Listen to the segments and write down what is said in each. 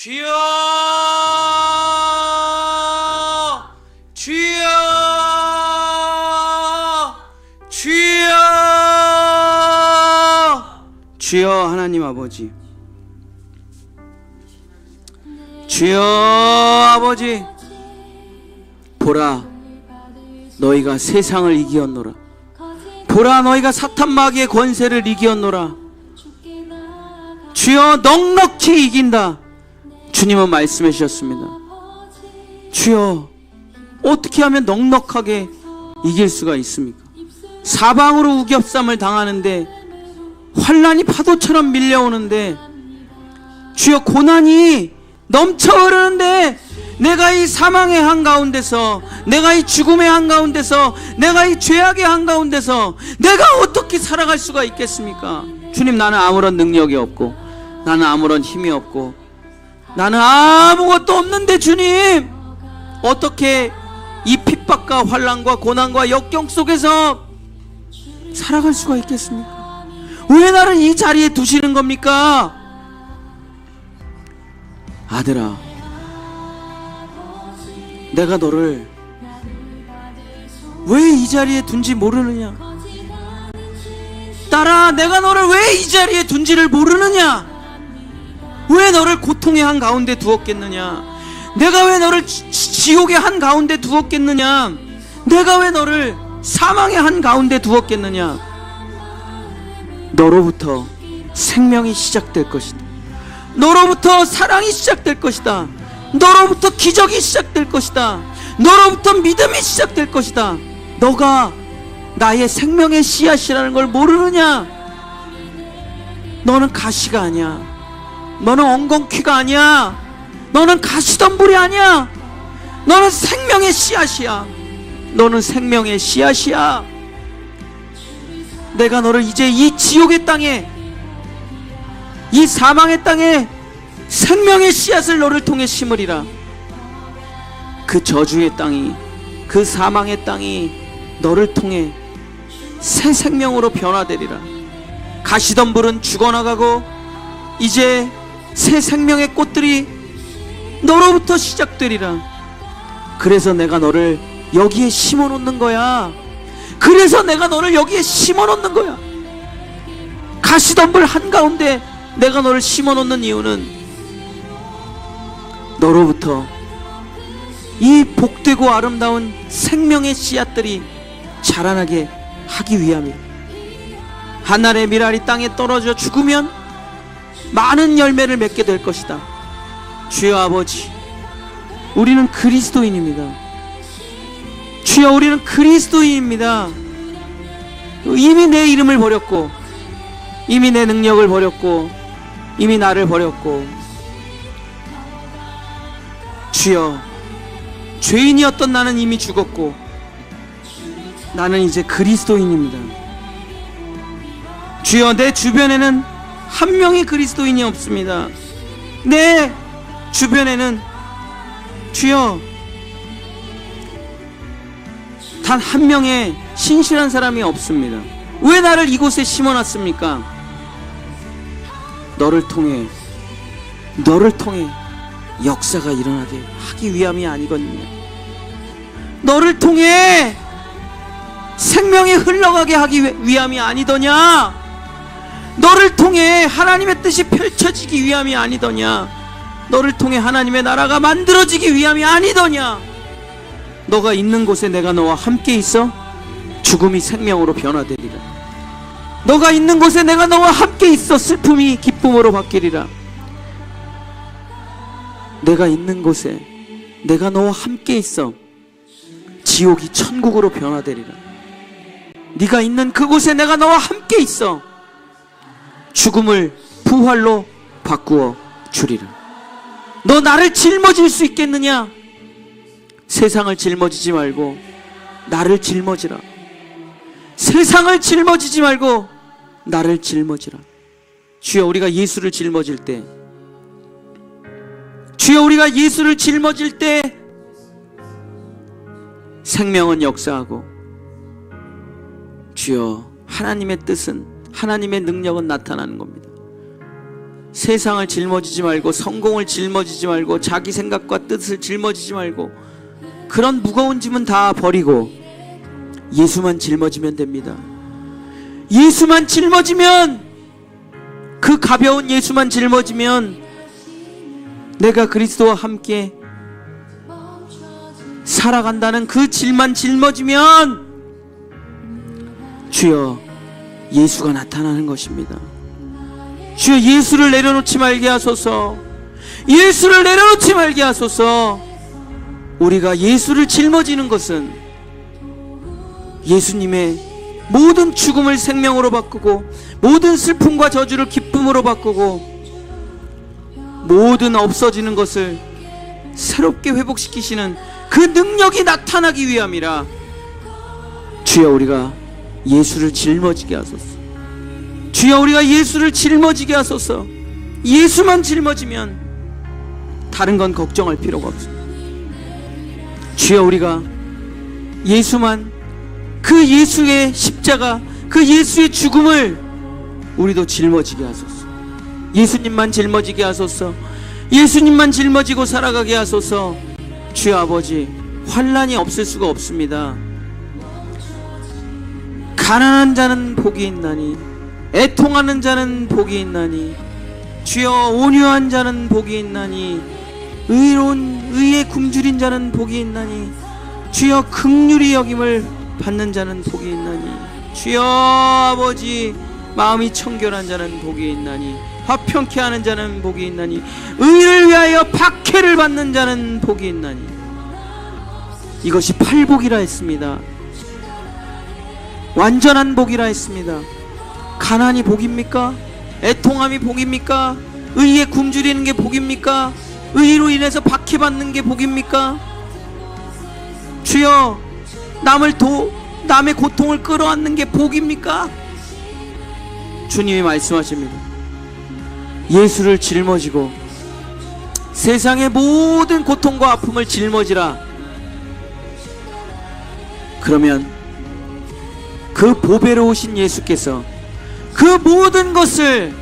주여, 주여, 주여, 주여. 하나님 아버지, 주여 아버지, 보라, 너희가 세상을 이기었노라. 보라, 너희가 사탄 마귀의 권세를 이기었노라. 주여, 넉넉히 이긴다. 주님은 말씀해 주셨습니다. 주여, 어떻게 하면 넉넉하게 이길 수가 있습니까? 사방으로 우겹삼을 당하는데, 환난이 파도처럼 밀려오는데, 주여, 고난이 넘쳐 흐르는데, 내가 이 사망의 한가운데서, 내가 이 죽음의 한가운데서, 내가 이 죄악의 한가운데서 내가 어떻게 살아갈 수가 있겠습니까? 주님, 나는 아무런 능력이 없고, 나는 아무런 힘이 없고, 나는 아무것도 없는데 주님, 어떻게 이 핍박과 환난과 고난과 역경 속에서 살아갈 수가 있겠습니까? 왜 나를 이 자리에 두시는 겁니까? 아들아, 내가 너를 왜 이 자리에 둔지 모르느냐? 딸아, 내가 너를 왜 이 자리에 둔지를 모르느냐? 왜 너를 고통의 한가운데 두었겠느냐? 내가 왜 너를 지옥의 한가운데 두었겠느냐? 내가 왜 너를 사망의 한가운데 두었겠느냐? 너로부터 생명이 시작될 것이다. 너로부터 사랑이 시작될 것이다. 너로부터 기적이 시작될 것이다. 너로부터 믿음이 시작될 것이다. 너가 나의 생명의 씨앗이라는 걸 모르느냐? 너는 가시가 아니야. 너는 엉겅퀴가 아니야. 너는 가시덤불이 아니야. 너는 생명의 씨앗이야. 너는 생명의 씨앗이야. 내가 너를 이제 이 지옥의 땅에, 이 사망의 땅에 생명의 씨앗을 너를 통해 심으리라. 그 저주의 땅이, 그 사망의 땅이 너를 통해 새 생명으로 변화되리라. 가시덤불은 죽어나가고 이제 새 생명의 꽃들이 너로부터 시작되리라. 그래서 내가 너를 여기에 심어놓는 거야. 그래서 내가 너를 여기에 심어놓는 거야. 가시덤불 한가운데 내가 너를 심어놓는 이유는 너로부터 이 복되고 아름다운 생명의 씨앗들이 자라나게 하기 위함이라. 하늘의 밀알이 땅에 떨어져 죽으면 많은 열매를 맺게 될 것이다. 주여 아버지, 우리는 그리스도인입니다. 주여, 우리는 그리스도인입니다. 이미 내 이름을 버렸고, 이미 내 능력을 버렸고, 이미 나를 버렸고, 주여, 죄인이었던 나는 이미 죽었고, 나는 이제 그리스도인입니다. 주여, 내 주변에는 한 명의 그리스도인이 없습니다. 내 주변에는 주여 단 한 명의 신실한 사람이 없습니다. 왜 나를 이곳에 심어놨습니까? 너를 통해 역사가 일어나게 하기 위함이 아니거든요. 너를 통해 생명이 흘러가게 하기 위함이 아니더냐? 너를 통해 하나님의 뜻이 펼쳐지기 위함이 아니더냐? 너를 통해 하나님의 나라가 만들어지기 위함이 아니더냐? 너가 있는 곳에 내가 너와 함께 있어 죽음이 생명으로 변화되리라. 너가 있는 곳에 내가 너와 함께 있어 슬픔이 기쁨으로 바뀌리라. 내가 있는 곳에 내가 너와 함께 있어 지옥이 천국으로 변화되리라. 네가 있는 그곳에 내가 너와 함께 있어 죽음을 부활로 바꾸어 주리라. 너 나를 짊어질 수 있겠느냐? 세상을 짊어지지 말고 나를 짊어지라. 세상을 짊어지지 말고 나를 짊어지라. 주여, 우리가 예수를 짊어질 때, 주여, 우리가 예수를 짊어질 때 생명은 역사하고, 주여, 하나님의 뜻은, 하나님의 능력은 나타나는 겁니다. 세상을 짊어지지 말고, 성공을 짊어지지 말고, 자기 생각과 뜻을 짊어지지 말고, 그런 무거운 짐은 다 버리고 예수만 짊어지면 됩니다. 예수만 짊어지면, 그 가벼운 예수만 짊어지면 내가 그리스도와 함께 살아간다는 그 짐만 짊어지면 주여 예수가 나타나는 것입니다. 주여 예수를 내려놓지 말게 하소서. 예수를 내려놓지 말게 하소서. 우리가 예수를 짊어지는 것은 예수님의 모든 죽음을 생명으로 바꾸고, 모든 슬픔과 저주를 기쁨으로 바꾸고, 모든 없어지는 것을 새롭게 회복시키시는 그 능력이 나타나기 위함이라. 주여 우리가 예수를 짊어지게 하소서. 주여 우리가 예수를 짊어지게 하소서. 예수만 짊어지면 다른 건 걱정할 필요가 없습니다. 주여 우리가 예수만, 그 예수의 십자가, 그 예수의 죽음을 우리도 짊어지게 하소서. 예수님만 짊어지게 하소서. 예수님만 짊어지고 살아가게 하소서. 주여 아버지, 환난이 없을 수가 없습니다. 가난한 자는 복이 있나니, 애통하는 자는 복이 있나니, 주여 온유한 자는 복이 있나니, 의로운 의에 굶주린 자는 복이 있나니, 주여 긍휼히 여김을 받는 자는 복이 있나니, 주여 아버지 마음이 청결한 자는 복이 있나니, 화평케 하는 자는 복이 있나니, 의를 위하여 박해를 받는 자는 복이 있나니. 이것이 팔복이라 했습니다. 완전한 복이라 했습니다. 가난이 복입니까? 애통함이 복입니까? 의에 굶주리는 게 복입니까? 의로 인해서 박해받는 게 복입니까? 주여 남의 고통을 끌어안는 게 복입니까? 주님이 말씀하십니다. 예수를 짊어지고 세상의 모든 고통과 아픔을 짊어지라. 그러면 그 보배로우신 예수께서 그 모든 것을,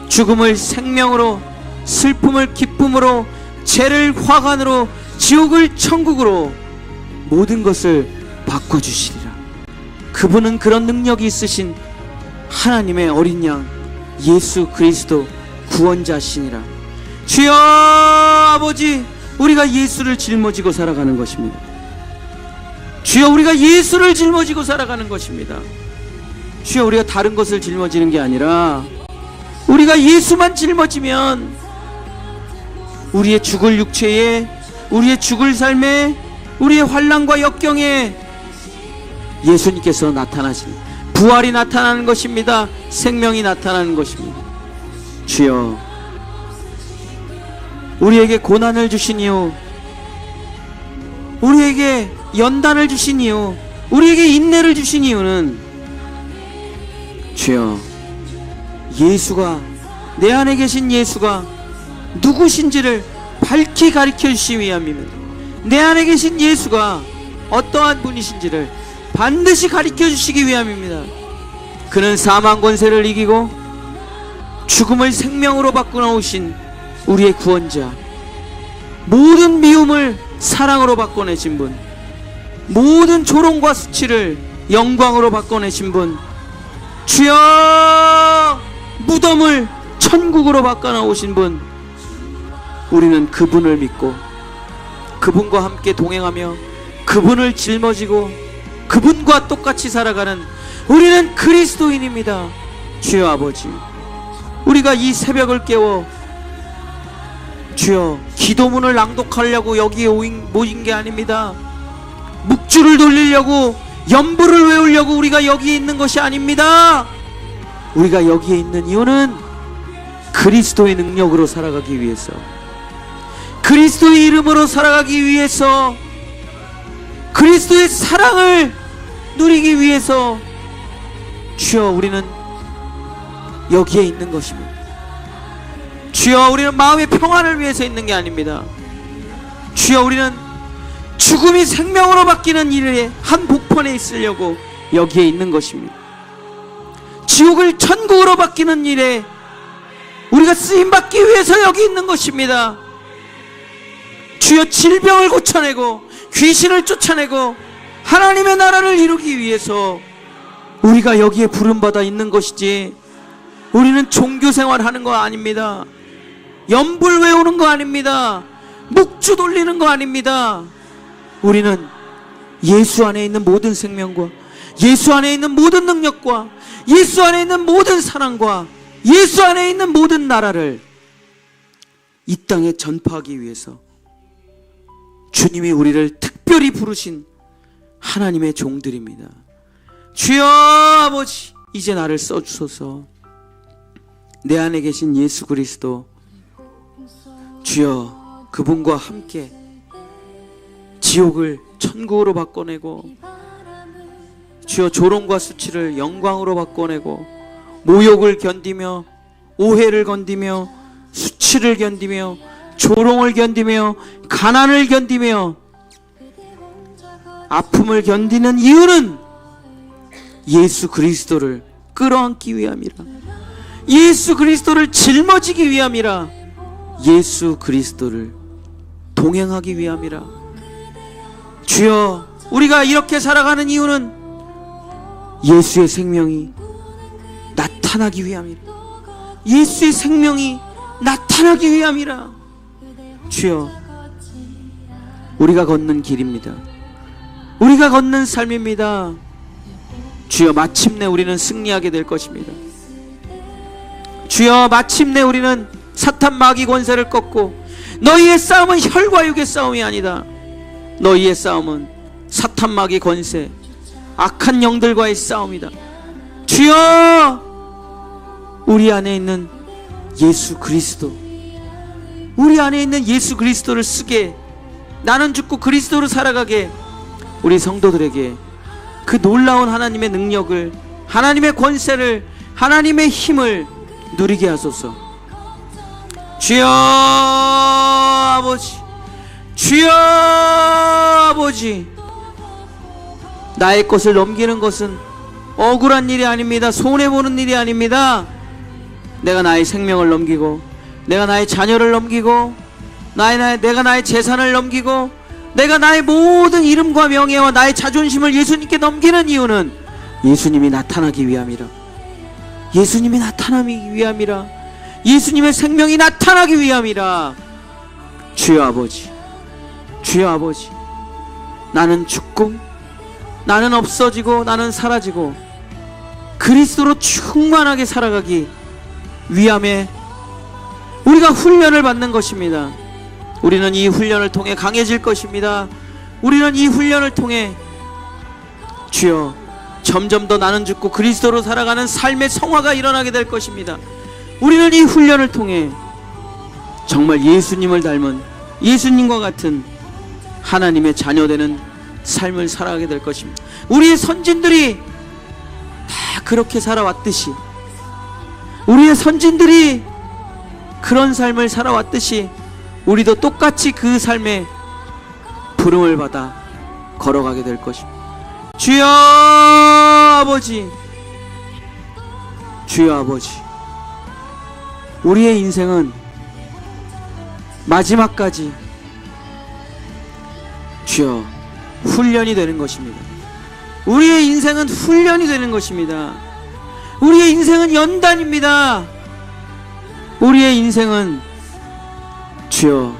죽음을 생명으로, 슬픔을 기쁨으로, 죄를 화관으로, 지옥을 천국으로, 모든 것을 바꿔주시리라. 그분은 그런 능력이 있으신 하나님의 어린 양 예수 그리스도 구원자시니라. 주여 아버지, 우리가 예수를 짊어지고 살아가는 것입니다. 주여 우리가 예수를 짊어지고 살아가는 것입니다. 주여 우리가 다른 것을 짊어지는 게 아니라 우리가 예수만 짊어지면 우리의 죽을 육체에, 우리의 죽을 삶에, 우리의 환난과 역경에 예수님께서 나타나십니다. 부활이 나타나는 것입니다. 생명이 나타나는 것입니다. 주여 우리에게 고난을 주시니요, 우리에게 연단을 주시니요, 우리에게 인내를 주신 이유는 주여 예수가, 내 안에 계신 예수가 누구신지를 밝히 가르쳐 주시기 위함입니다. 내 안에 계신 예수가 어떠한 분이신지를 반드시 가르쳐 주시기 위함입니다. 그는 사망 권세를 이기고 죽음을 생명으로 바꾸어 오신 우리의 구원자, 모든 미움을 사랑으로 바꿔내신 분, 모든 조롱과 수치를 영광으로 바꿔내신 분, 주여 무덤을 천국으로 바꿔놓으신 분, 우리는 그분을 믿고 그분과 함께 동행하며 그분을 짊어지고 그분과 똑같이 살아가는 우리는 그리스도인입니다. 주여 아버지, 우리가 이 새벽을 깨워 주여 기도문을 낭독하려고 여기에 모인 게 아닙니다. 묵주를 돌리려고, 연부를 외우려고 우리가 여기에 있는 것이 아닙니다. 우리가 여기에 있는 이유는 그리스도의 능력으로 살아가기 위해서, 그리스도의 이름으로 살아가기 위해서, 그리스도의 사랑을 누리기 위해서 주여 우리는 여기에 있는 것입니다. 주여 우리는 마음의 평안을 위해서 있는 게 아닙니다. 주여 우리는 죽음이 생명으로 바뀌는 일에 한 복판에 있으려고 여기에 있는 것입니다. 지옥을 천국으로 바뀌는 일에 우리가 쓰임받기 위해서 여기 있는 것입니다. 주여, 질병을 고쳐내고 귀신을 쫓아내고 하나님의 나라를 이루기 위해서 우리가 여기에 부름받아 있는 것이지, 우리는 종교생활 하는 거 아닙니다. 연불 외우는 거 아닙니다. 묵주 돌리는 거 아닙니다. 우리는 예수 안에 있는 모든 생명과 예수 안에 있는 모든 능력과 예수 안에 있는 모든 사랑과 예수 안에 있는 모든 나라를 이 땅에 전파하기 위해서 주님이 우리를 특별히 부르신 하나님의 종들입니다. 주여 아버지, 이제 나를 써주소서. 내 안에 계신 예수 그리스도, 주여, 그분과 함께 지옥을 천국으로 바꿔내고, 주여, 조롱과 수치를 영광으로 바꿔내고, 모욕을 견디며 오해를 견디며 수치를 견디며 조롱을 견디며 가난을 견디며 아픔을 견디는 이유는 예수 그리스도를 끌어안기 위함이라. 예수 그리스도를 짊어지기 위함이라. 예수 그리스도를 동행하기 위함이라. 주여, 우리가 이렇게 살아가는 이유는 예수의 생명이 나타나기 위함이라. 예수의 생명이 나타나기 위함이라. 주여, 우리가 걷는 길입니다. 우리가 걷는 삶입니다. 주여, 마침내 우리는 승리하게 될 것입니다. 주여, 마침내 우리는 사탄 마귀 권세를 꺾고, 너희의 싸움은 혈과 육의 싸움이 아니다. 너희의 싸움은 사탄 마귀 권세, 악한 영들과의 싸움이다. 주여, 우리 안에 있는 예수 그리스도, 우리 안에 있는 예수 그리스도를 쓰게, 나는 죽고 그리스도로 살아가게, 우리 성도들에게 그 놀라운 하나님의 능력을, 하나님의 권세를, 하나님의 힘을 누리게 하소서. 주여 아버지, 주여 아버지, 나의 것을 넘기는 것은 억울한 일이 아닙니다. 손해보는 일이 아닙니다. 내가 나의 생명을 넘기고, 내가 나의 자녀를 넘기고, 내가 나의 재산을 넘기고, 내가 나의 모든 이름과 명예와 나의 자존심을 예수님께 넘기는 이유는 예수님이 나타나기 위함이라. 예수님이 나타나기 위함이라. 예수님의 생명이 나타나기 위함이라. 주여 아버지, 주여 아버지, 나는 죽고 나는 없어지고 나는 사라지고 그리스도로 충만하게 살아가기 위함에 우리가 훈련을 받는 것입니다. 우리는 이 훈련을 통해 강해질 것입니다. 우리는 이 훈련을 통해 주여, 점점 더 나는 죽고 그리스도로 살아가는 삶의 성화가 일어나게 될 것입니다. 우리는 이 훈련을 통해 정말 예수님을 닮은, 예수님과 같은 하나님의 자녀되는 삶을 살아가게 될 것입니다. 우리의 선진들이 다 그렇게 살아왔듯이, 우리의 선진들이 그런 삶을 살아왔듯이 우리도 똑같이 그 삶에 부름을 받아 걸어가게 될 것입니다. 주여 아버지, 주여 아버지, 우리의 인생은 마지막까지 주여 훈련이 되는 것입니다. 우리의 인생은 훈련이 되는 것입니다. 우리의 인생은 연단입니다. 우리의 인생은 주여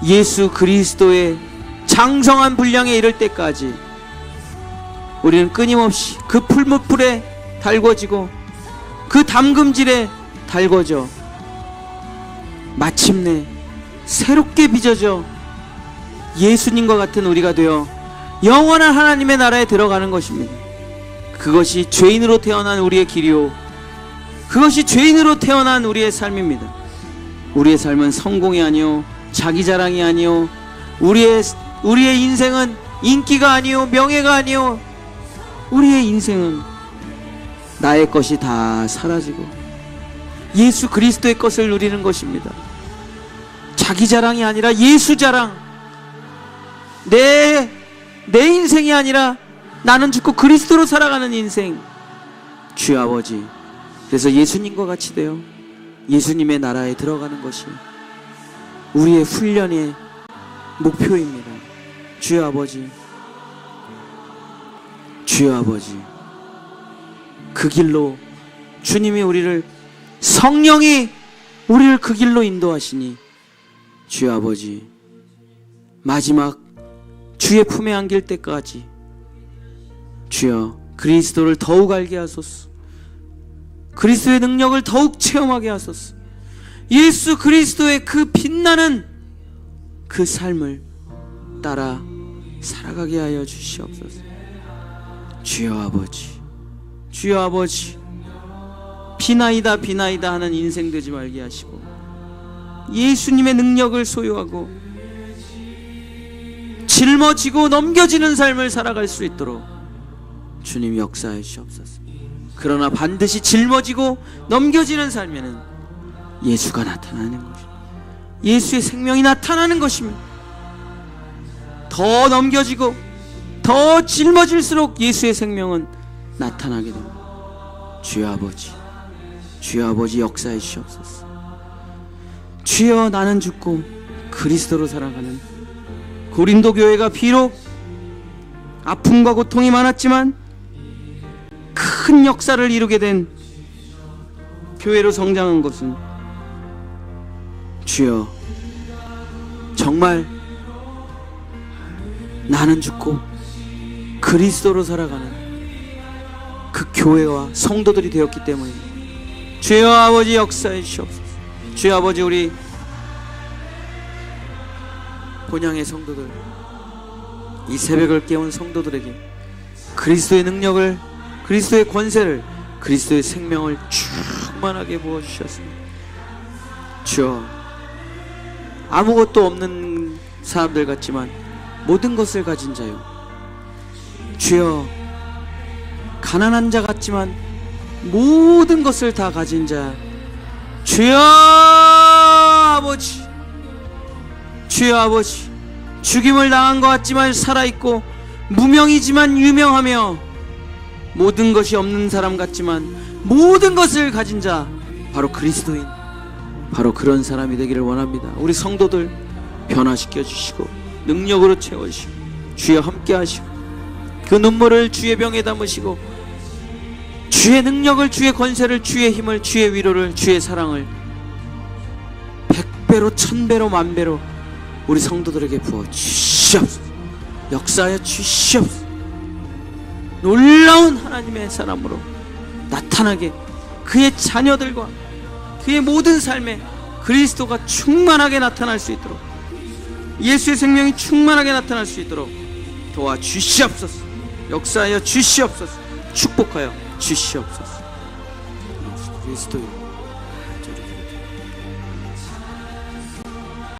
예수 그리스도의 장성한 분량에 이를 때까지 우리는 끊임없이 그 풀무불에 달궈지고 그 담금질에 달궈져 마침내 새롭게 빚어져 예수님과 같은 우리가 되어 영원한 하나님의 나라에 들어가는 것입니다. 그것이 죄인으로 태어난 우리의 길이요, 그것이 죄인으로 태어난 우리의 삶입니다. 우리의 삶은 성공이 아니요, 자기 자랑이 아니요, 우리의 인생은 인기가 아니요, 명예가 아니요, 우리의 인생은 나의 것이 다 사라지고 예수 그리스도의 것을 누리는 것입니다. 자기 자랑이 아니라 예수 자랑, 내 인생이 아니라 나는 죽고 그리스도로 살아가는 인생. 주여 아버지, 그래서 예수님과 같이 되어 예수님의 나라에 들어가는 것이 우리의 훈련의 목표입니다. 주여 아버지, 주여 아버지, 그 길로 주님이 우리를, 성령이 우리를 그 길로 인도하시니 주여 아버지, 마지막 주의 품에 안길 때까지 주여 그리스도를 더욱 알게 하소서. 그리스도의 능력을 더욱 체험하게 하소서. 예수 그리스도의 그 빛나는 그 삶을 따라 살아가게 하여 주시옵소서. 주여 아버지, 주여 아버지, 비나이다 비나이다 하는 인생 되지 말게 하시고 예수님의 능력을 소유하고 짊어지고 넘겨지는 삶을 살아갈 수 있도록 주님 역사해 주시옵소서. 그러나 반드시 짊어지고 넘겨지는 삶에는 예수가 나타나는 것입니다. 예수의 생명이 나타나는 것입니다. 더 넘겨지고 더 짊어질수록 예수의 생명은 나타나게 됩니다. 주여 아버지, 주여 아버지 역사해 주시옵소서. 주여, 나는 죽고 그리스도로 살아가는 고린도 교회가 비록 아픔과 고통이 많았지만 큰 역사를 이루게 된 교회로 성장한 것은 주여, 정말 나는 죽고 그리스도로 살아가는 그 교회와 성도들이 되었기 때문입니다. 주여 아버지 역사해 주시옵소서. 주여 아버지, 우리 본향의 성도들, 이 새벽을 깨운 성도들에게 그리스도의 능력을, 그리스도의 권세를, 그리스도의 생명을 충만하게 부어주셨습니다. 주여, 아무것도 없는 사람들 같지만 모든 것을 가진 자요, 주여, 가난한 자 같지만 모든 것을 다 가진 자, 주여 아버지, 주여 아버지, 죽임을 당한 것 같지만 살아있고 무명이지만 유명하며 모든 것이 없는 사람 같지만 모든 것을 가진 자, 바로 그리스도인, 바로 그런 사람이 되기를 원합니다. 우리 성도들 변화시켜 주시고 능력으로 채워주시고 주여 함께 하시고 그 눈물을 주의 병에 담으시고 주의 능력을, 주의 권세를, 주의 힘을, 주의 위로를, 주의 사랑을 100배로 1000배로 만배로 우리 성도들에게 부어 주시옵소서. 역사하여 주시옵소서. 놀라운 하나님의 사람으로 나타나게, 그의 자녀들과 그의 모든 삶에 그리스도가 충만하게 나타날 수 있도록, 예수의 생명이 충만하게 나타날 수 있도록 도와주시옵소서. 역사하여 주시옵소서. 축복하여 주시옵소서. 예수 그리스도의